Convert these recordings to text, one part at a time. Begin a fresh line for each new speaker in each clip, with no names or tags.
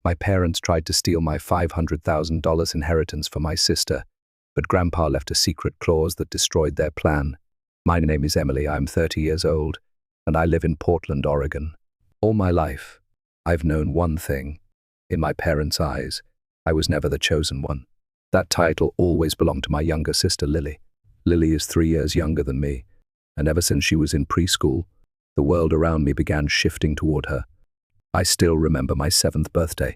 My parents tried to steal my $500,000 inheritance for my sister, but Grandpa left a secret clause that destroyed their plan. My name is Emily, I'm 30 years old, and I live in Portland, Oregon. All my life, I've known one thing. In my parents' eyes, I was never the chosen one. That title always belonged to my younger sister, Lily. Lily is 3 years younger than me, and ever since she was in preschool, the world around me began shifting toward her. I still remember my 7th birthday.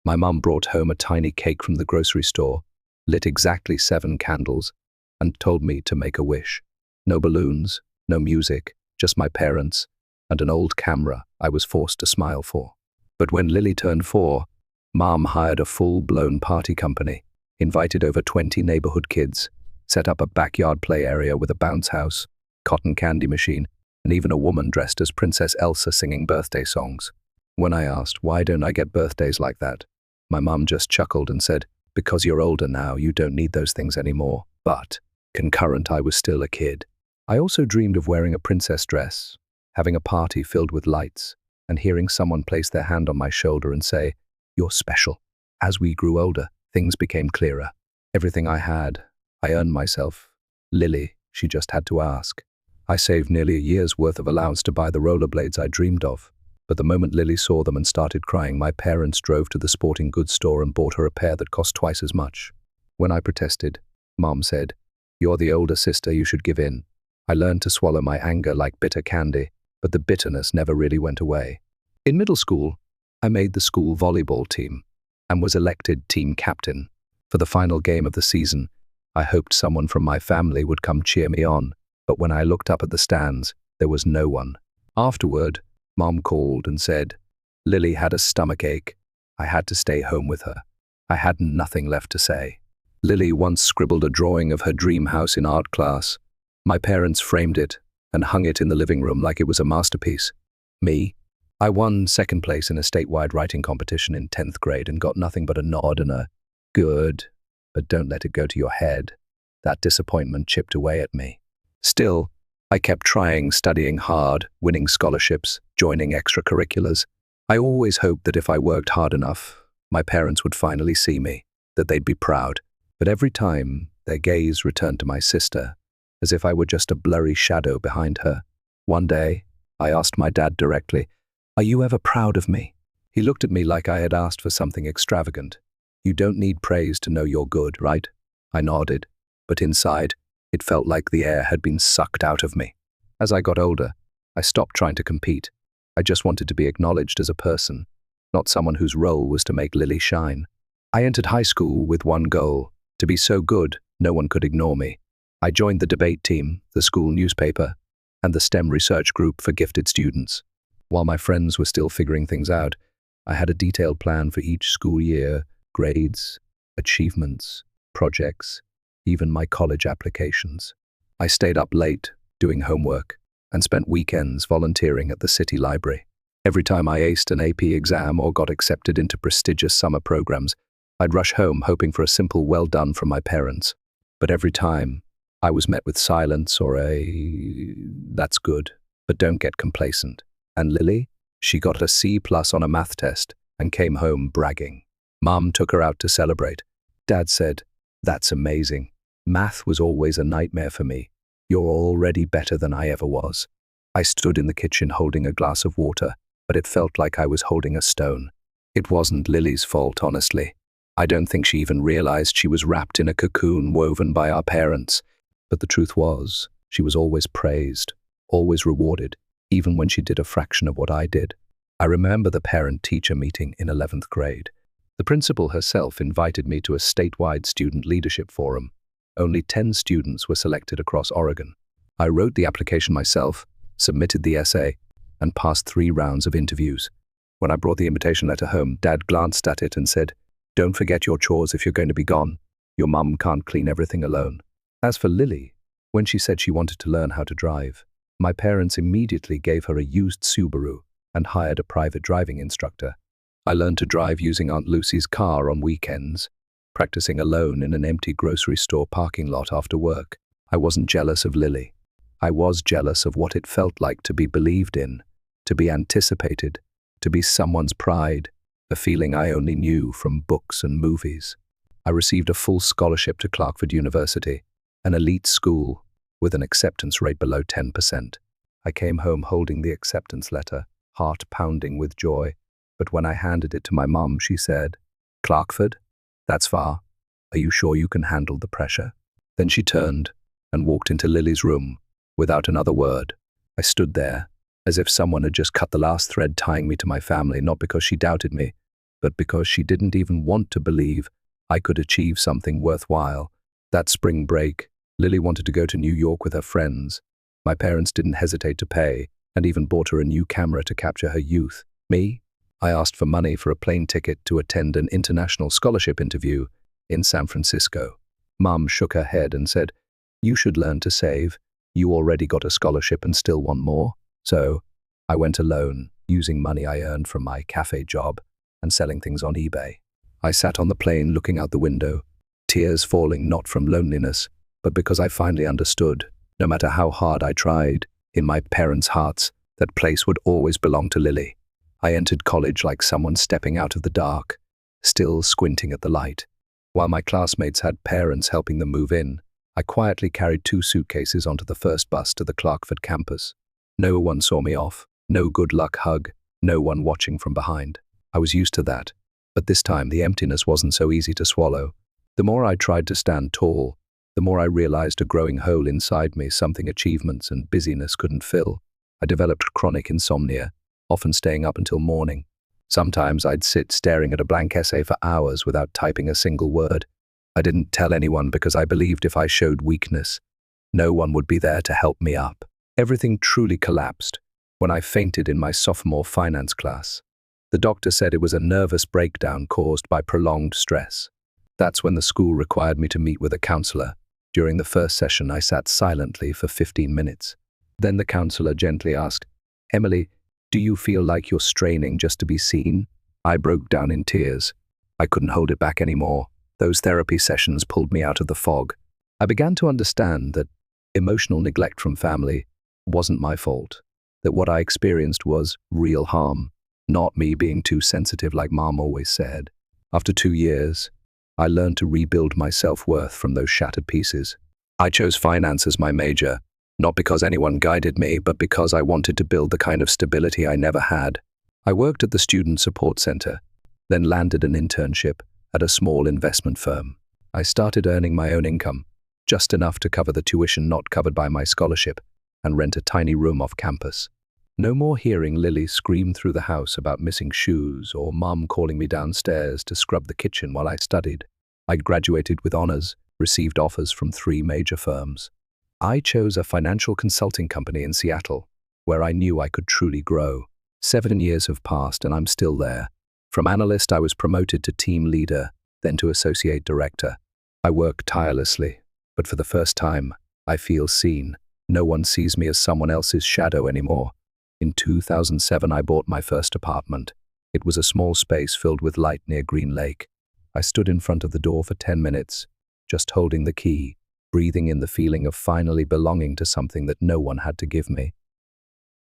My mum brought home a tiny cake from the grocery store, lit exactly 7 candles, and told me to make a wish. No balloons, no music, just my parents, and an old camera I was forced to smile for. But when Lily turned 4, Mom hired a full-blown party company, invited over 20 neighborhood kids, set up a backyard play area with a bounce house, cotton candy machine, and even a woman dressed as Princess Elsa singing birthday songs. When I asked, why don't I get birthdays like that? My mum just chuckled and said, because you're older now, you don't need those things anymore. But, concurrent, I was still a kid. I also dreamed of wearing a princess dress, having a party filled with lights, and hearing someone place their hand on my shoulder and say, you're special. As we grew older, things became clearer. Everything I had, I earned myself. Lily, she just had to ask. I saved nearly a year's worth of allowance to buy the rollerblades I dreamed of. But the moment Lily saw them and started crying, my parents drove to the sporting goods store and bought her a pair that cost twice as much. When I protested, Mom said, you're the older sister, you should give in. I learned to swallow my anger like bitter candy, but the bitterness never really went away. In middle school, I made the school volleyball team and was elected team captain. For the final game of the season, I hoped someone from my family would come cheer me on, but when I looked up at the stands, there was no one. Afterward, Mom called and said, Lily had a stomachache. I had to stay home with her. I had nothing left to say. Lily once scribbled a drawing of her dream house in art class. My parents framed it and hung it in the living room like it was a masterpiece. Me? I won 2nd place in a statewide writing competition in 10th grade and got nothing but a nod and a good, but don't let it go to your head. That disappointment chipped away at me. Still, I kept trying, studying hard, winning scholarships, joining extracurriculars. I always hoped that if I worked hard enough, my parents would finally see me, that they'd be proud. But every time, their gaze returned to my sister, as if I were just a blurry shadow behind her. One day, I asked my dad directly, are you ever proud of me? He looked at me like I had asked for something extravagant. You don't need praise to know you're good, right? I nodded, but inside, it felt like the air had been sucked out of me. As I got older, I stopped trying to compete. I just wanted to be acknowledged as a person, not someone whose role was to make Lily shine. I entered high school with one goal, to be so good no one could ignore me. I joined the debate team, the school newspaper, and the STEM research group for gifted students. While my friends were still figuring things out, I had a detailed plan for each school year, grades, achievements, projects, even my college applications. I stayed up late, doing homework, and spent weekends volunteering at the city library. Every time I aced an AP exam or got accepted into prestigious summer programs, I'd rush home hoping for a simple well done from my parents. But every time, I was met with silence or that's good, but don't get complacent. And Lily? She got a C+ on a math test and came home bragging. Mom took her out to celebrate. Dad said, that's amazing. Math was always a nightmare for me. You're already better than I ever was. I stood in the kitchen holding a glass of water, but it felt like I was holding a stone. It wasn't Lily's fault, honestly. I don't think she even realized she was wrapped in a cocoon woven by our parents. But the truth was, she was always praised, always rewarded, even when she did a fraction of what I did. I remember the parent-teacher meeting in 11th grade. The principal herself invited me to a statewide student leadership forum. Only 10 students were selected across Oregon. I wrote the application myself, submitted the essay, and passed 3 rounds of interviews. When I brought the invitation letter home, Dad glanced at it and said, don't forget your chores if you're going to be gone. Your mum can't clean everything alone. As for Lily, when she said she wanted to learn how to drive, my parents immediately gave her a used Subaru and hired a private driving instructor. I learned to drive using Aunt Lucy's car on weekends, practicing alone in an empty grocery store parking lot after work. I wasn't jealous of Lily. I was jealous of what it felt like to be believed in, to be anticipated, to be someone's pride. a feeling I only knew from books and movies. I received a full scholarship to Clarkford University, an elite school with an acceptance rate below 10%. I came home holding the acceptance letter, heart pounding with joy, but when I handed it to my mum, she said, "Clarkford? That's far. Are you sure you can handle the pressure?" Then she turned and walked into Lily's room without another word. I stood there, as if someone had just cut the last thread tying me to my family, not because she doubted me, but because she didn't even want to believe I could achieve something worthwhile. That spring break, Lily wanted to go to New York with her friends. My parents didn't hesitate to pay, and even bought her a new camera to capture her youth. Me? I asked for money for a plane ticket to attend an international scholarship interview in San Francisco. Mum shook her head and said, "You should learn to save. You already got a scholarship and still want more." So I went alone, using money I earned from my cafe job and selling things on eBay. I sat on the plane looking out the window, tears falling not from loneliness, but because I finally understood, no matter how hard I tried, in my parents' hearts, that place would always belong to Lily. I entered college like someone stepping out of the dark, still squinting at the light. While my classmates had parents helping them move in, I quietly carried 2 suitcases onto the first bus to the Clarkford campus. No one saw me off, no good luck hug, no one watching from behind. I was used to that, but this time the emptiness wasn't so easy to swallow. The more I tried to stand tall, the more I realized a growing hole inside me, something achievements and busyness couldn't fill. I developed chronic insomnia, often staying up until morning. Sometimes I'd sit staring at a blank essay for hours without typing a single word. I didn't tell anyone because I believed if I showed weakness, no one would be there to help me up. Everything truly collapsed when I fainted in my sophomore finance class. The doctor said it was a nervous breakdown caused by prolonged stress. That's when the school required me to meet with a counselor. During the first session, I sat silently for 15 minutes. Then the counselor gently asked, "Emily, do you feel like you're straining just to be seen?" I broke down in tears. I couldn't hold it back anymore. Those therapy sessions pulled me out of the fog. I began to understand that emotional neglect from family wasn't my fault, that what I experienced was real harm, not me being too sensitive like Mom always said. After 2 years, I learned to rebuild my self-worth from those shattered pieces. I chose finance as my major, not because anyone guided me, but because I wanted to build the kind of stability I never had. I worked at the Student Support Center, then landed an internship at a small investment firm. I started earning my own income, just enough to cover the tuition not covered by my scholarship, and rent a tiny room off campus. No more hearing Lily scream through the house about missing shoes or Mom calling me downstairs to scrub the kitchen while I studied. I graduated with honors, received offers from 3 major firms. I chose a financial consulting company in Seattle, where I knew I could truly grow. 7 years have passed and I'm still there. From analyst, I was promoted to team leader, then to associate director. I work tirelessly, but for the first time, I feel seen. No one sees me as someone else's shadow anymore. In 2007, I bought my first apartment. It was a small space filled with light near Green Lake. I stood in front of the door for 10 minutes, just holding the key, breathing in the feeling of finally belonging to something that no one had to give me.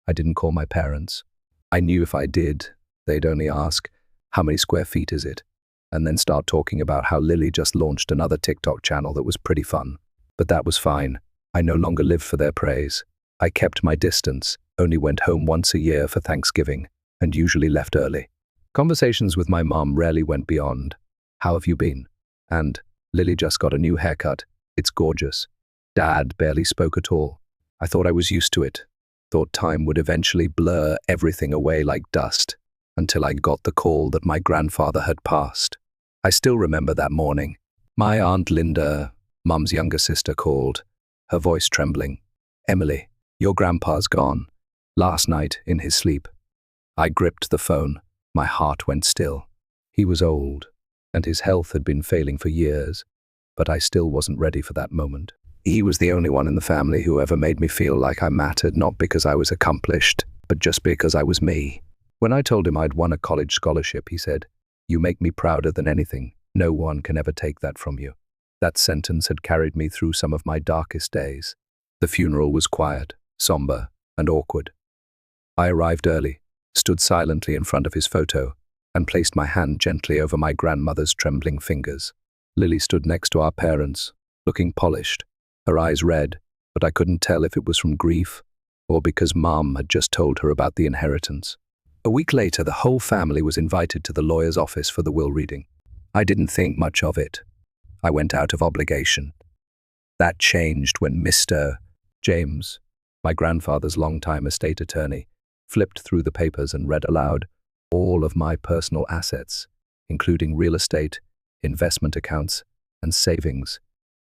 I didn't call my parents. I knew if I did, they'd only ask, "How many square feet is it?" and then start talking about how Lily just launched another TikTok channel that was pretty fun. But that was fine. I no longer lived for their praise. I kept my distance, only went home once a year for Thanksgiving, and usually left early. Conversations with my mom rarely went beyond, "How have you been?" and "Lily just got a new haircut. It's gorgeous." Dad barely spoke at all. I thought I was used to it, thought time would eventually blur everything away like dust, until I got the call that my grandfather had passed. I still remember that morning. My Aunt Linda, Mum's younger sister, called, her voice trembling. "Emily, your grandpa's gone. Last night, in his sleep." I gripped the phone. My heart went still. He was old, and his health had been failing for years, but I still wasn't ready for that moment. He was the only one in the family who ever made me feel like I mattered, not because I was accomplished, but just because I was me. When I told him I'd won a college scholarship, he said, "You make me prouder than anything. No one can ever take that from you." That sentence had carried me through some of my darkest days. The funeral was quiet, somber, and awkward. I arrived early, stood silently in front of his photo, and placed my hand gently over my grandmother's trembling fingers. Lily stood next to our parents, looking polished, her eyes red, but I couldn't tell if it was from grief or because Mom had just told her about the inheritance. A week later, the whole family was invited to the lawyer's office for the will reading. I didn't think much of it. I went out of obligation. That changed when Mr. James, my grandfather's longtime estate attorney, flipped through the papers and read aloud all of my personal assets, including real estate, investment accounts, and savings,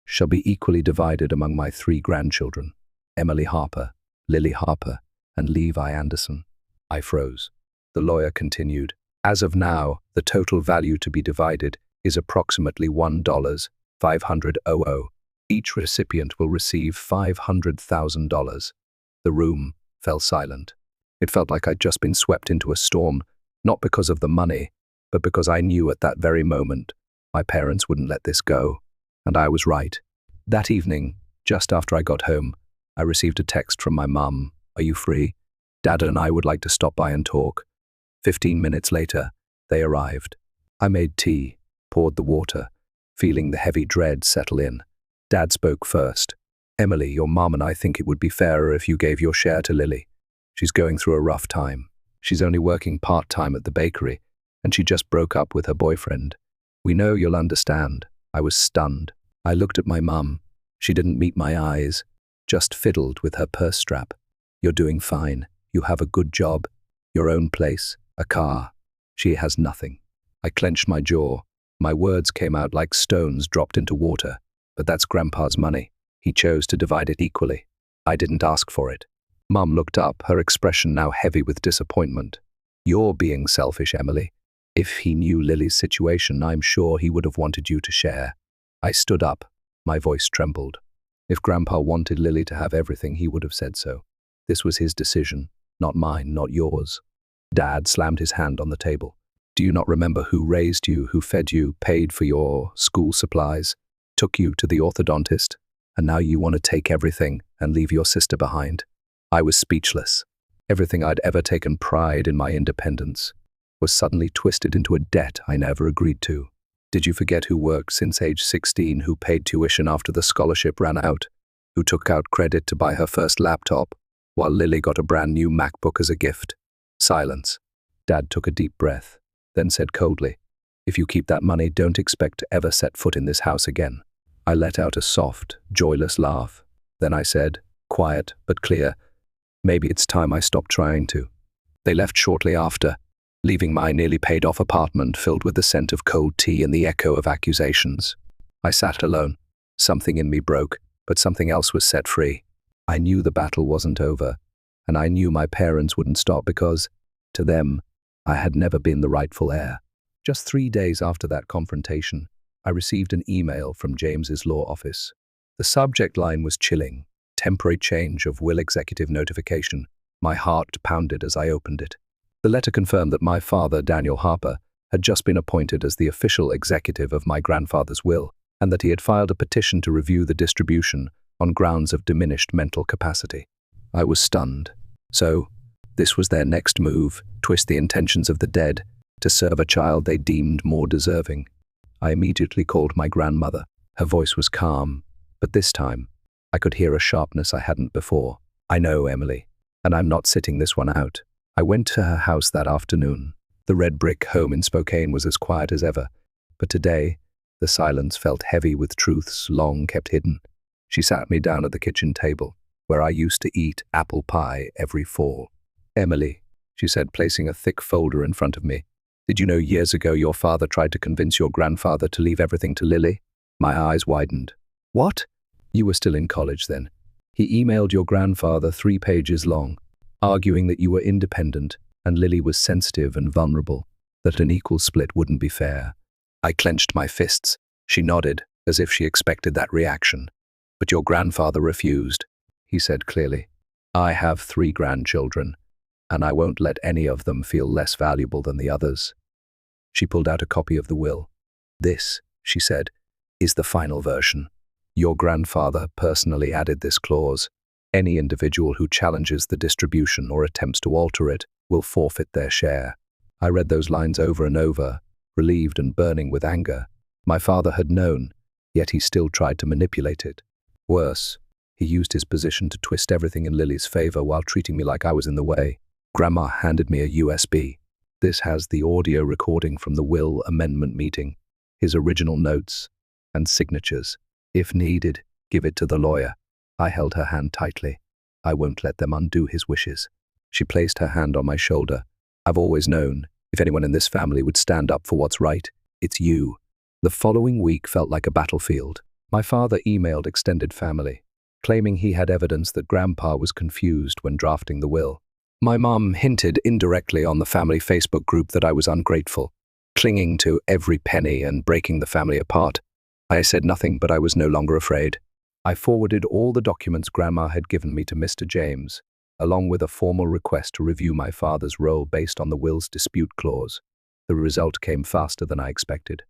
shall be equally divided among my 3 grandchildren, Emily Harper, Lily Harper, and Levi Anderson. I froze. The lawyer continued, "As of now, the total value to be divided is approximately $1,500. Each recipient will receive $500,000. The room fell silent. It felt like I'd just been swept into a storm, not because of the money, but because I knew at that very moment my parents wouldn't let this go. And I was right. That evening, just after I got home, I received a text from my mum. "Are you free? Dad and I would like to stop by and talk." 15 minutes later, they arrived. I made tea, poured the water, feeling the heavy dread settle in. Dad spoke first. "Emily, your mom and I think it would be fairer if you gave your share to Lily. She's going through a rough time. She's only working part-time at the bakery, and she just broke up with her boyfriend. We know you'll understand." I was stunned. I looked at my mum. She didn't meet my eyes, just fiddled with her purse strap. "You're doing fine. You have a good job, your own place, a car. She has nothing." I clenched my jaw. My words came out like stones dropped into water. "But that's Grandpa's money. He chose to divide it equally. I didn't ask for it." Mum looked up, her expression now heavy with disappointment. "You're being selfish, Emily. If he knew Lily's situation, I'm sure he would have wanted you to share." I stood up. My voice trembled. If Grandpa wanted Lily to have everything, he would have said so. This was his decision, not mine, not yours. Dad slammed his hand on the table. "Do you not remember who raised you, who fed you, paid for your school supplies, took you to the orthodontist, and now you want to take everything and leave your sister behind?" I was speechless. Everything I'd ever taken pride in my independence was suddenly twisted into a debt I never agreed to. Did you forget who worked since age 16, who paid tuition after the scholarship ran out, who took out credit to buy her first laptop, while Lily got a brand new MacBook as a gift? Silence. Dad took a deep breath, then said coldly, "If you keep that money, don't expect to ever set foot in this house again." I let out a soft, joyless laugh. Then I said, quiet but clear, "Maybe it's time I stopped trying to." They left shortly after, leaving my nearly paid-off apartment filled with the scent of cold tea and the echo of accusations. I sat alone. Something in me broke, but something else was set free. I knew the battle wasn't over, and I knew my parents wouldn't stop because, to them, I had never been the rightful heir. Just 3 days after that confrontation, I received an email from James's law office. The subject line was chilling. Temporary change of will executive notification. My heart pounded as I opened it. The letter confirmed that my father, Daniel Harper, had just been appointed as the official executive of my grandfather's will, and that he had filed a petition to review the distribution on grounds of diminished mental capacity. I was stunned. So, this was their next move, twist the intentions of the dead to serve a child they deemed more deserving. I immediately called my grandmother. Her voice was calm, but this time, I could hear a sharpness I hadn't before. "I know, Emily, and I'm not sitting this one out." I went to her house that afternoon. The red brick home in Spokane was as quiet as ever, but today, the silence felt heavy with truths long kept hidden. She sat me down at the kitchen table, where I used to eat apple pie every fall. "Emily," she said, placing a thick folder in front of me, "did you know years ago your father tried to convince your grandfather to leave everything to Lily?" My eyes widened. "What?" "You were still in college then. He emailed your grandfather 3 pages long, arguing that you were independent and Lily was sensitive and vulnerable, that an equal split wouldn't be fair." I clenched my fists. She nodded, as if she expected that reaction. "But your grandfather refused," he said clearly. "I have 3 grandchildren, and I won't let any of them feel less valuable than the others." She pulled out a copy of the will. "This," she said, "is the final version. Your grandfather personally added this clause. Any individual who challenges the distribution or attempts to alter it will forfeit their share." I read those lines over and over, relieved and burning with anger. My father had known, yet he still tried to manipulate it. Worse, he used his position to twist everything in Lily's favor while treating me like I was in the way. Grandma handed me a USB. This has the audio recording from the will amendment meeting, his original notes, and signatures. If needed, give it to the lawyer. I held her hand tightly. I won't let them undo his wishes. She placed her hand on my shoulder. I've always known, if anyone in this family would stand up for what's right, it's you. The following week felt like a battlefield. My father emailed extended family, claiming he had evidence that Grandpa was confused when drafting the will. My mom hinted indirectly on the family Facebook group that I was ungrateful, clinging to every penny and breaking the family apart. I said nothing, but I was no longer afraid. I forwarded all the documents Grandma had given me to Mr. James, along with a formal request to review my father's role based on the will's dispute clause. The result came faster than I expected.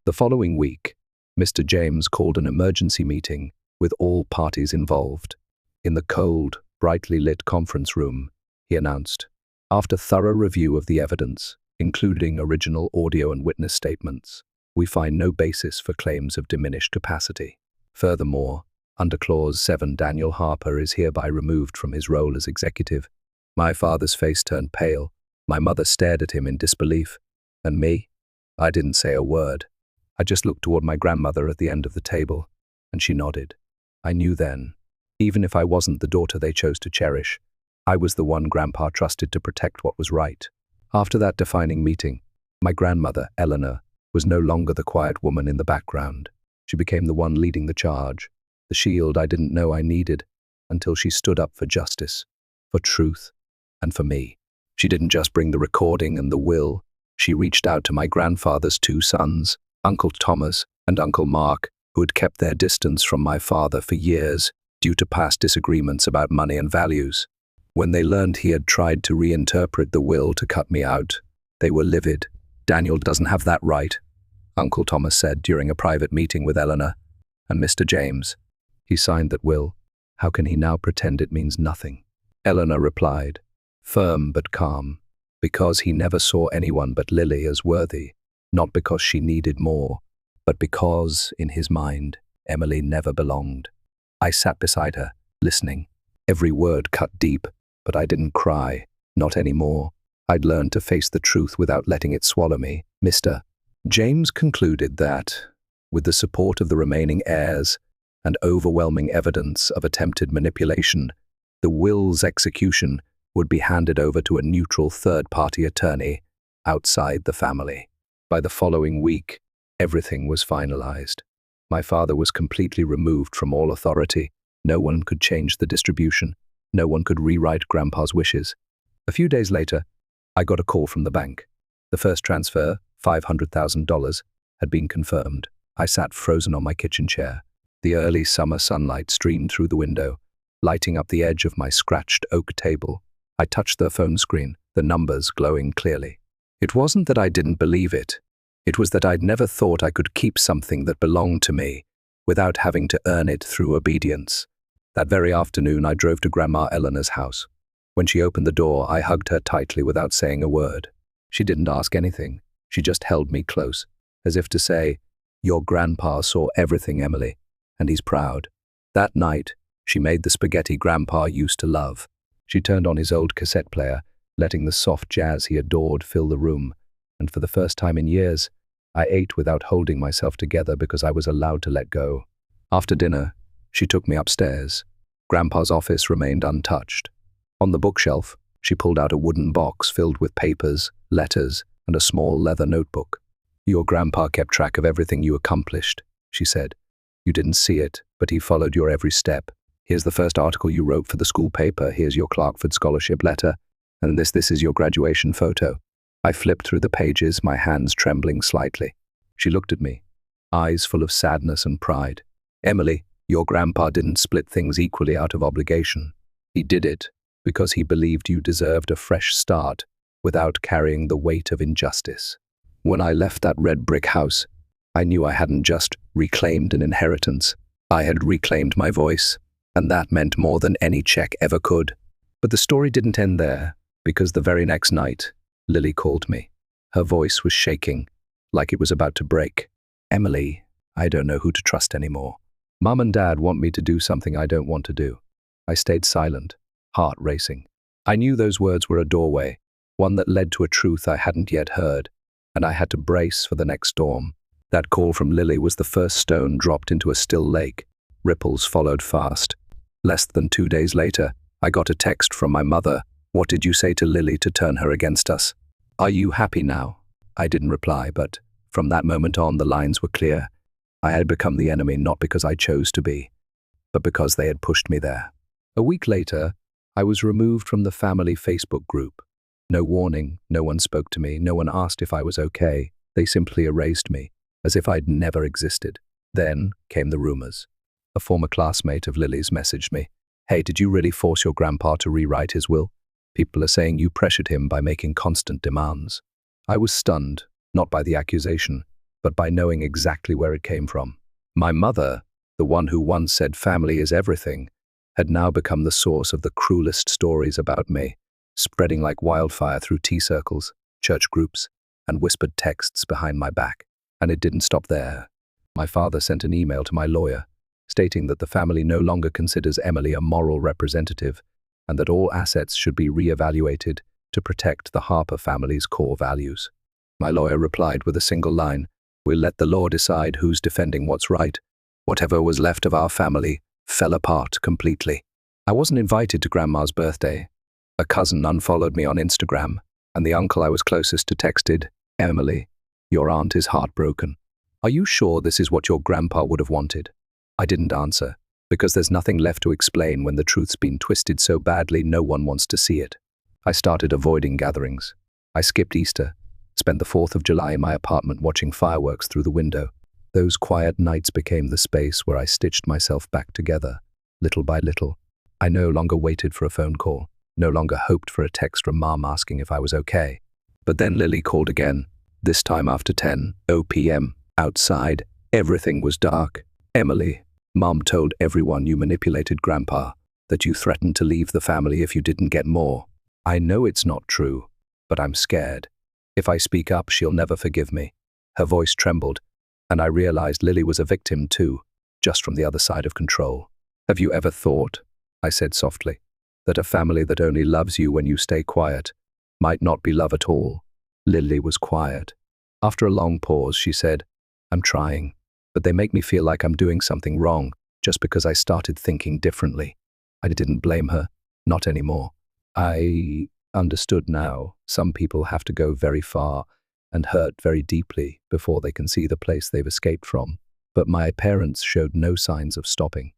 The following week, Mr. James called an emergency meeting with all parties involved. In the cold, brightly lit conference room, he announced, after thorough review of the evidence, including original audio and witness statements, we find no basis for claims of diminished capacity. Furthermore, under Clause 7, Daniel Harper is hereby removed from his role as executive. My father's face turned pale. My mother stared at him in disbelief. And me? I didn't say a word. I just looked toward my grandmother at the end of the table, and she nodded. I knew then, even if I wasn't the daughter they chose to cherish, I was the one Grandpa trusted to protect what was right. After that defining meeting, my grandmother, Eleanor, was no longer the quiet woman in the background. She became the one leading the charge, the shield I didn't know I needed, until she stood up for justice, for truth, and for me. She didn't just bring the recording and the will. She reached out to my grandfather's two sons, Uncle Thomas and Uncle Mark, who had kept their distance from my father for years due to past disagreements about money and values. When they learned he had tried to reinterpret the will to cut me out, they were livid. Daniel doesn't have that right, Uncle Thomas said during a private meeting with Eleanor and Mr. James. He signed that will. How can he now pretend it means nothing? Eleanor replied, firm but calm, because he never saw anyone but Lily as worthy, not because she needed more, but because, in his mind, Emily never belonged. I sat beside her, listening. Every word cut deep, but I didn't cry, not anymore. I'd learned to face the truth without letting it swallow me. Mr. James concluded that, with the support of the remaining heirs and overwhelming evidence of attempted manipulation, the will's execution would be handed over to a neutral third-party attorney outside the family. By the following week, everything was finalized. My father was completely removed from all authority. No one could change the distribution. No one could rewrite Grandpa's wishes. A few days later, I got a call from the bank. The first transfer, $500,000, had been confirmed. I sat frozen on my kitchen chair. The early summer sunlight streamed through the window, lighting up the edge of my scratched oak table. I touched the phone screen, the numbers glowing clearly. It wasn't that I didn't believe it. It was that I'd never thought I could keep something that belonged to me without having to earn it through obedience. That very afternoon, I drove to Grandma Eleanor's house. When she opened the door, I hugged her tightly without saying a word. She didn't ask anything. She just held me close, as if to say, your grandpa saw everything, Emily, and he's proud. That night, she made the spaghetti Grandpa used to love. She turned on his old cassette player, letting the soft jazz he adored fill the room, and for the first time in years, I ate without holding myself together because I was allowed to let go. After dinner, she took me upstairs. Grandpa's office remained untouched. On the bookshelf, she pulled out a wooden box filled with papers, letters, and a small leather notebook. Your grandpa kept track of everything you accomplished, she said. You didn't see it, but he followed your every step. Here's the first article you wrote for the school paper. Here's your Clarkford scholarship letter. And this is your graduation photo. I flipped through the pages, my hands trembling slightly. She looked at me, eyes full of sadness and pride. Emily, your grandpa didn't split things equally out of obligation. He did it because he believed you deserved a fresh start without carrying the weight of injustice. When I left that red brick house, I knew I hadn't just reclaimed an inheritance. I had reclaimed my voice, and that meant more than any check ever could. But the story didn't end there, because the very next night, Lily called me. Her voice was shaking, like it was about to break. "Emily, I don't know who to trust anymore. Mum and Dad want me to do something I don't want to do." I stayed silent, heart racing. I knew those words were a doorway, one that led to a truth I hadn't yet heard, and I had to brace for the next storm. That call from Lily was the first stone dropped into a still lake. Ripples followed fast. Less than 2 days later, I got a text from my mother. "What did you say to Lily to turn her against us? Are you happy now?" I didn't reply, but from that moment on, the lines were clear. I had become the enemy not because I chose to be, but because they had pushed me there. A week later, I was removed from the family Facebook group. No warning, no one spoke to me, no one asked if I was okay. They simply erased me, as if I'd never existed. Then came the rumors. A former classmate of Lily's messaged me. "Hey, did you really force your grandpa to rewrite his will? People are saying you pressured him by making constant demands." I was stunned, not by the accusation, but by knowing exactly where it came from. My mother, the one who once said family is everything, had now become the source of the cruelest stories about me, spreading like wildfire through tea circles, church groups, and whispered texts behind my back. And it didn't stop there. My father sent an email to my lawyer, stating that the family no longer considers Emily a moral representative and that all assets should be re-evaluated to protect the Harper family's core values. My lawyer replied with a single line, "We'll let the law decide who's defending what's right." Whatever was left of our family fell apart completely. I wasn't invited to Grandma's birthday. A cousin unfollowed me on Instagram, and the uncle I was closest to texted, "Emily, your aunt is heartbroken. Are you sure this is what your grandpa would have wanted?" I didn't answer, because there's nothing left to explain when the truth's been twisted so badly no one wants to see it. I started avoiding gatherings. I skipped Easter, spent the 4th of July in my apartment watching fireworks through the window. Those quiet nights became the space where I stitched myself back together, little by little. I no longer waited for a phone call, no longer hoped for a text from Mom asking if I was okay. But then Lily called again, this time after 10:00 p.m. Outside, everything was dark. "Emily, Mom told everyone you manipulated Grandpa, that you threatened to leave the family if you didn't get more. I know it's not true, but I'm scared. If I speak up, she'll never forgive me." Her voice trembled, and I realized Lily was a victim too, just from the other side of control. "Have you ever thought," I said softly, "that a family that only loves you when you stay quiet might not be love at all?" Lily was quiet. After a long pause, she said, "I'm trying, but they make me feel like I'm doing something wrong just because I started thinking differently." I didn't blame her, not anymore. I understood now. Some people have to go very far and hurt very deeply before they can see the place they've escaped from. But my parents showed no signs of stopping.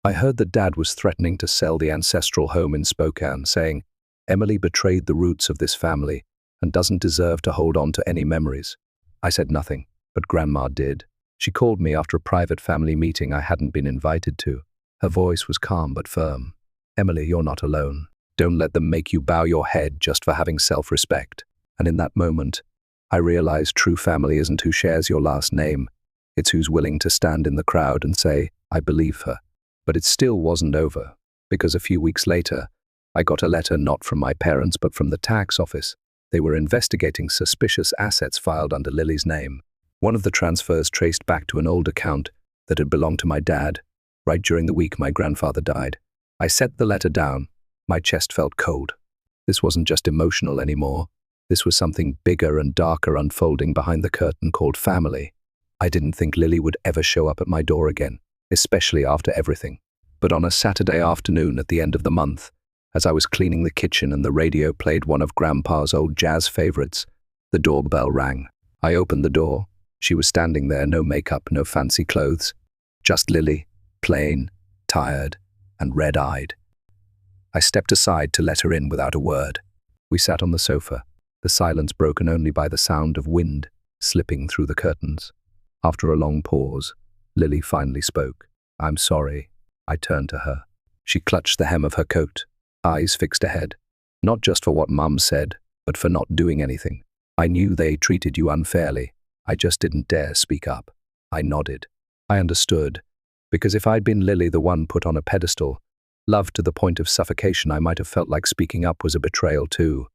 I heard that Dad was threatening to sell the ancestral home in Spokane, saying, "Emily betrayed the roots of this family and doesn't deserve to hold on to any memories." I said nothing, but Grandma did. She called me after a private family meeting I hadn't been invited to. Her voice was calm but firm. "Emily, you're not alone. Don't let them make you bow your head just for having self-respect." And in that moment, I realized true family isn't who shares your last name. It's who's willing to stand in the crowd and say, "I believe her." But it still wasn't over, because a few weeks later, I got a letter not from my parents but from the tax office. They were investigating suspicious assets filed under Lily's name. One of the transfers traced back to an old account that had belonged to my dad, right during the week my grandfather died. I set the letter down. My chest felt cold. This wasn't just emotional anymore. This was something bigger and darker unfolding behind the curtain called family. I didn't think Lily would ever show up at my door again, especially after everything. But on a Saturday afternoon at the end of the month, as I was cleaning the kitchen and the radio played one of Grandpa's old jazz favorites, the doorbell rang. I opened the door. She was standing there, no makeup, no fancy clothes. Just Lily, plain, tired, and red-eyed. I stepped aside to let her in without a word. We sat on the sofa, the silence broken only by the sound of wind slipping through the curtains. After a long pause, Lily finally spoke. "I'm sorry." I turned to her. She clutched the hem of her coat, eyes fixed ahead. "Not just for what Mum said, but for not doing anything. I knew they treated you unfairly. I just didn't dare speak up." I nodded. I understood, because if I'd been Lily, the one put on a pedestal, loved to the point of suffocation, I might have felt like speaking up was a betrayal too.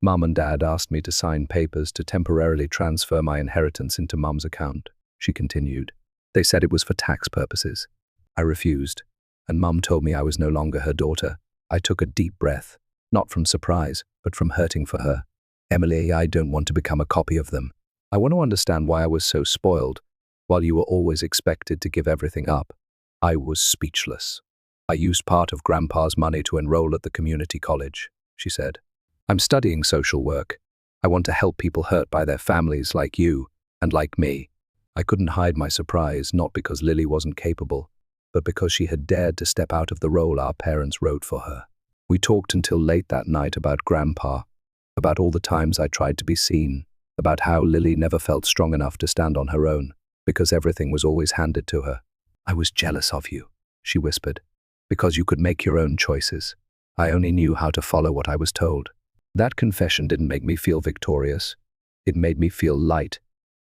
Mum and Dad asked me to sign papers to temporarily transfer my inheritance into Mum's account, she continued. They said it was for tax purposes. I refused, and Mum told me I was no longer her daughter. I took a deep breath, not from surprise, but from hurting for her. Emily, I don't want to become a copy of them. I want to understand why I was so spoiled, while you were always expected to give everything up. I was speechless. I used part of Grandpa's money to enroll at the community college, she said. I'm studying social work. I want to help people hurt by their families like you and like me. I couldn't hide my surprise, not because Lily wasn't capable, but because she had dared to step out of the role our parents wrote for her. We talked until late that night about Grandpa, about all the times I tried to be seen, about how Lily never felt strong enough to stand on her own, because everything was always handed to her. I was jealous of you, she whispered, because you could make your own choices. I only knew how to follow what I was told. That confession didn't make me feel victorious. It made me feel light,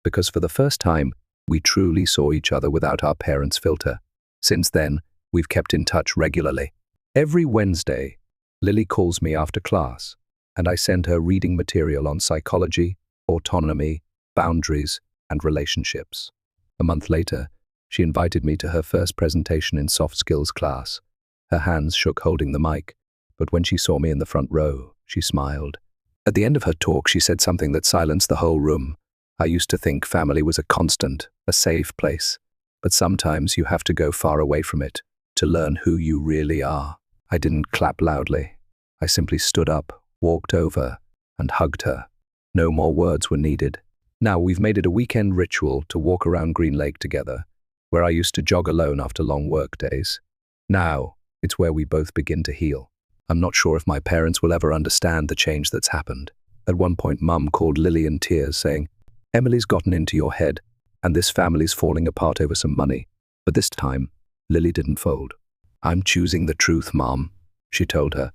because for the first time, we truly saw each other without our parents' filter. Since then, we've kept in touch regularly. Every Wednesday, Lily calls me after class, and I send her reading material on psychology, autonomy, boundaries, and relationships. A month later, she invited me to her first presentation in soft skills class. Her hands shook holding the mic, but when she saw me in the front row, she smiled. At the end of her talk, she said something that silenced the whole room. I used to think family was a constant, a safe place, but sometimes you have to go far away from it to learn who you really are. I didn't clap loudly. I simply stood up, walked over, and hugged her. No more words were needed. Now we've made it a weekend ritual to walk around Green Lake together, where I used to jog alone after long work days. Now, it's where we both begin to heal. I'm not sure if my parents will ever understand the change that's happened. At one point, Mum called Lily in tears, saying, "Emily's gotten into your head, and this family's falling apart over some money." But this time, Lily didn't fold. "I'm choosing the truth, Mom," she told her.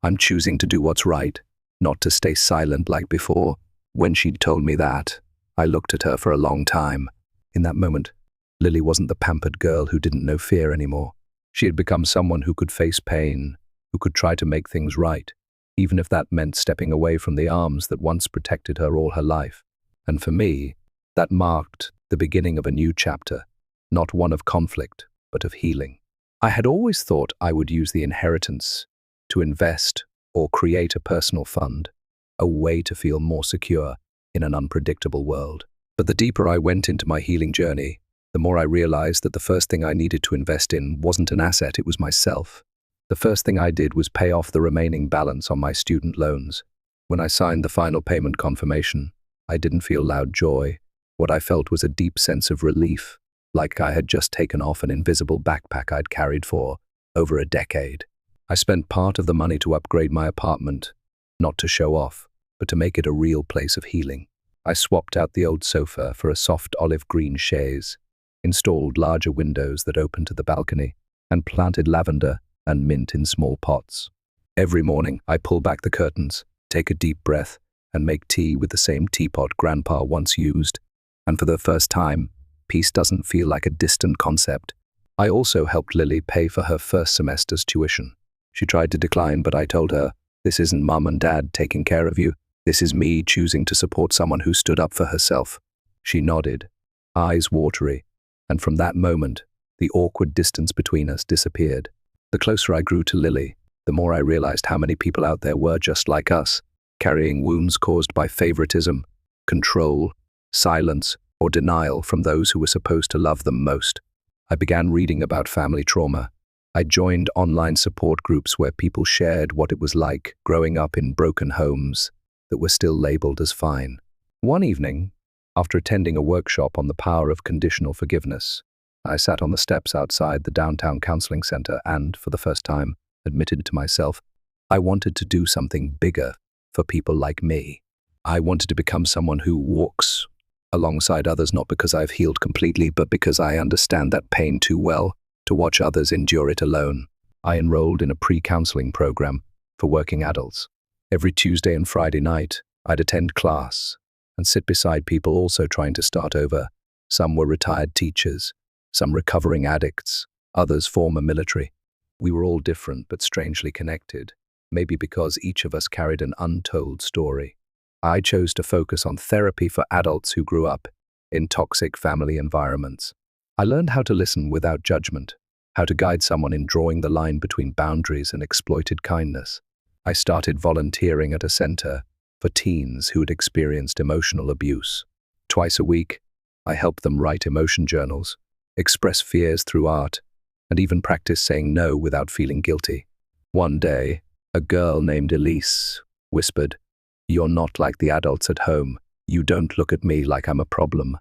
"I'm choosing to do what's right, not to stay silent like before." When she told me that, I looked at her for a long time. In that moment, Lily wasn't the pampered girl who didn't know fear anymore. She had become someone who could face pain, who could try to make things right, even if that meant stepping away from the arms that once protected her all her life. And for me, that marked the beginning of a new chapter, not one of conflict, but of healing. I had always thought I would use the inheritance to invest or create a personal fund, a way to feel more secure in an unpredictable world. But the deeper I went into my healing journey, the more I realized that the first thing I needed to invest in wasn't an asset, it was myself. The first thing I did was pay off the remaining balance on my student loans. When I signed the final payment confirmation, I didn't feel loud joy. What I felt was a deep sense of relief, like I had just taken off an invisible backpack I'd carried for over a decade. I spent part of the money to upgrade my apartment, not to show off, but to make it a real place of healing. I swapped out the old sofa for a soft olive green chaise, installed larger windows that opened to the balcony, and planted lavender and mint in small pots. Every morning, I pull back the curtains, take a deep breath, and make tea with the same teapot Grandpa once used. And for the first time, peace doesn't feel like a distant concept. I also helped Lily pay for her first semester's tuition. She tried to decline, but I told her, "This isn't Mum and Dad taking care of you. This is me choosing to support someone who stood up for herself." She nodded, eyes watery, and from that moment, the awkward distance between us disappeared. The closer I grew to Lily, the more I realized how many people out there were just like us, carrying wounds caused by favoritism, control, silence, or denial from those who were supposed to love them most. I began reading about family trauma. I joined online support groups where people shared what it was like growing up in broken homes that were still labeled as fine. One evening, after attending a workshop on the power of conditional forgiveness, I sat on the steps outside the downtown counseling center and, for the first time, admitted to myself, I wanted to do something bigger for people like me. I wanted to become someone who walks alongside others, not because I've healed completely, but because I understand that pain too well to watch others endure it alone. I enrolled in a pre-counseling program for working adults. Every Tuesday and Friday night, I'd attend class and sit beside people also trying to start over. Some were retired teachers, some recovering addicts, others former military. We were all different but strangely connected. maybe because each of us carried an untold story. I chose to focus on therapy for adults who grew up in toxic family environments. I learned how to listen without judgment, how to guide someone in drawing the line between boundaries and exploited kindness. I started volunteering at a center for teens who had experienced emotional abuse. Twice a week, I helped them write emotion journals, express fears through art, and even practice saying no without feeling guilty. One day, a girl named Elise whispered, "You're not like the adults at home. You don't look at me like I'm a problem."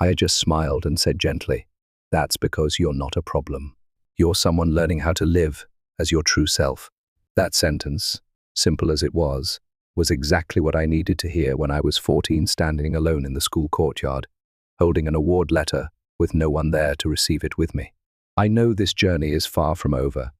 I just smiled and said gently, "That's because you're not a problem. You're someone learning how to live as your true self." That sentence, simple as it was exactly what I needed to hear when I was 14, standing alone in the school courtyard, holding an award letter with no one there to receive it with me. I know this journey is far from over.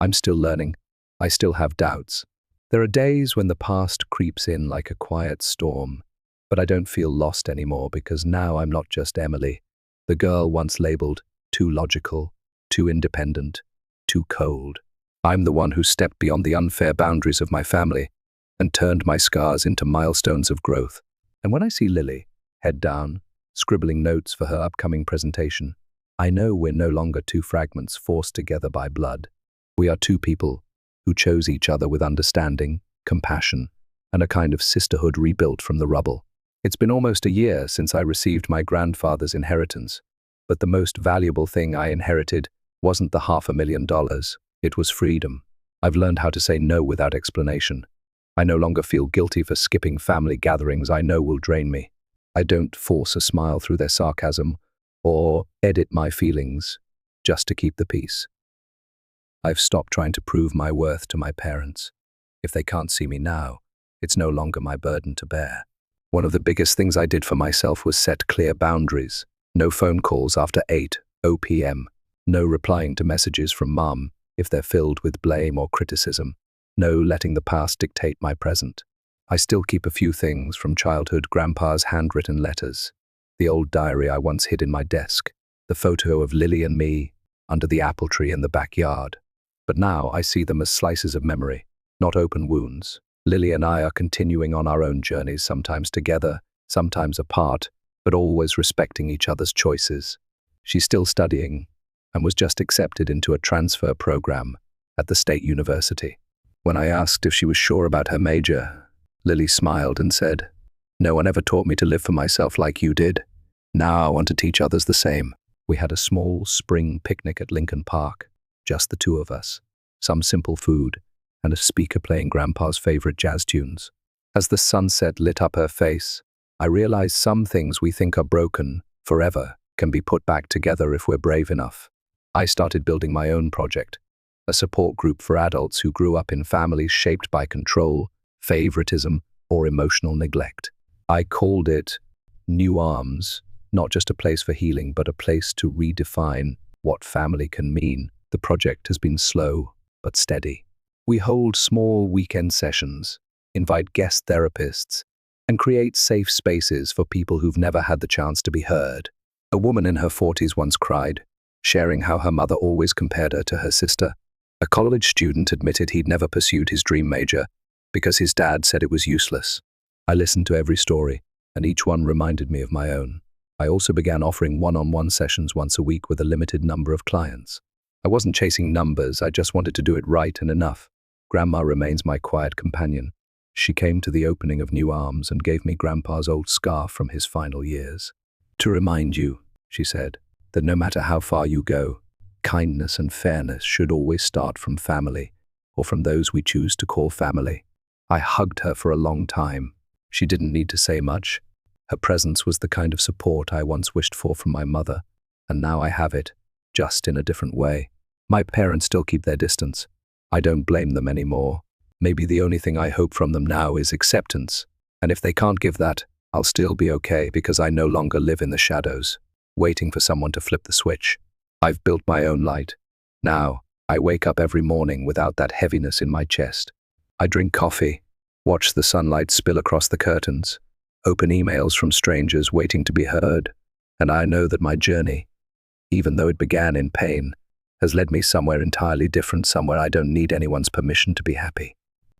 I'm still learning. I still have doubts. There are days when the past creeps in like a quiet storm, but I don't feel lost anymore because now I'm not just Emily, the girl once labeled too logical, too independent, too cold. I'm the one who stepped beyond the unfair boundaries of my family and turned my scars into milestones of growth. And when I see Lily, head down, scribbling notes for her upcoming presentation, I know we're no longer two fragments forced together by blood. We are two people who chose each other with understanding, compassion, and a kind of sisterhood rebuilt from the rubble. It's been almost a year since I received my grandfather's inheritance, but the most valuable thing I inherited wasn't the $500,000. It was freedom. I've learned how to say no without explanation. I no longer feel guilty for skipping family gatherings I know will drain me. I don't force a smile through their sarcasm or edit my feelings just to keep the peace. I've stopped trying to prove my worth to my parents. If they can't see me now, it's no longer my burden to bear. One of the biggest things I did for myself was set clear boundaries. No phone calls after 8:00 p.m. No replying to messages from mom if they're filled with blame or criticism. No letting the past dictate my present. I still keep a few things from childhood: Grandpa's handwritten letters, the old diary I once hid in my desk, the photo of Lily and me under the apple tree in the backyard. But now I see them as slices of memory, not open wounds. Lily and I are continuing on our own journeys, sometimes together, sometimes apart, but always respecting each other's choices. She's still studying and was just accepted into a transfer program at the state university. When I asked if she was sure about her major, Lily smiled and said, "No one ever taught me to live for myself like you did. Now I want to teach others the same." We had a small spring picnic at Lincoln Park, just the two of us, some simple food, and a speaker playing Grandpa's favorite jazz tunes. As the sunset lit up her face, I realized some things we think are broken forever can be put back together if we're brave enough. I started building my own project, a support group for adults who grew up in families shaped by control, favoritism, or emotional neglect. I called it New Arms, not just a place for healing, but a place to redefine what family can mean. The project has been slow but steady. We hold small weekend sessions, invite guest therapists, and create safe spaces for people who've never had the chance to be heard. A woman in her 40s once cried, sharing how her mother always compared her to her sister. A college student admitted he'd never pursued his dream major because his dad said it was useless. I listened to every story, and each one reminded me of my own. I also began offering one-on-one sessions once a week with a limited number of clients. I wasn't chasing numbers, I just wanted to do it right and enough. Grandma remains my quiet companion. She came to the opening of New Arms and gave me Grandpa's old scarf from his final years. "To remind you," she said, "that no matter how far you go, kindness and fairness should always start from family, or from those we choose to call family." I hugged her for a long time. She didn't need to say much. Her presence was the kind of support I once wished for from my mother, and now I have it, just in a different way. My parents still keep their distance. I don't blame them anymore. Maybe the only thing I hope from them now is acceptance. And if they can't give that, I'll still be okay because I no longer live in the shadows, waiting for someone to flip the switch. I've built my own light. Now, I wake up every morning without that heaviness in my chest. I drink coffee, watch the sunlight spill across the curtains, open emails from strangers waiting to be heard, and I know that my journey, even though it began in pain, has led me somewhere entirely different, somewhere I don't need anyone's permission to be happy.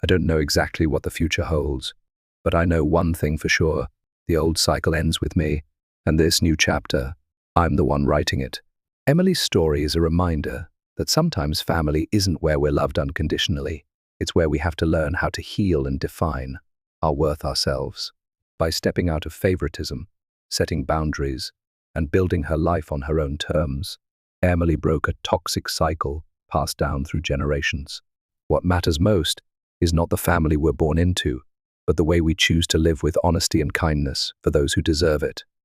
I don't know exactly what the future holds, but I know one thing for sure. The old cycle ends with me, and this new chapter, I'm the one writing it. Emily's story is a reminder that sometimes family isn't where we're loved unconditionally. It's where we have to learn how to heal and define our worth ourselves. By stepping out of favoritism, setting boundaries, and building her life on her own terms, Emily broke a toxic cycle passed down through generations. What matters most is not the family we're born into, but the way we choose to live with honesty and kindness for those who deserve it.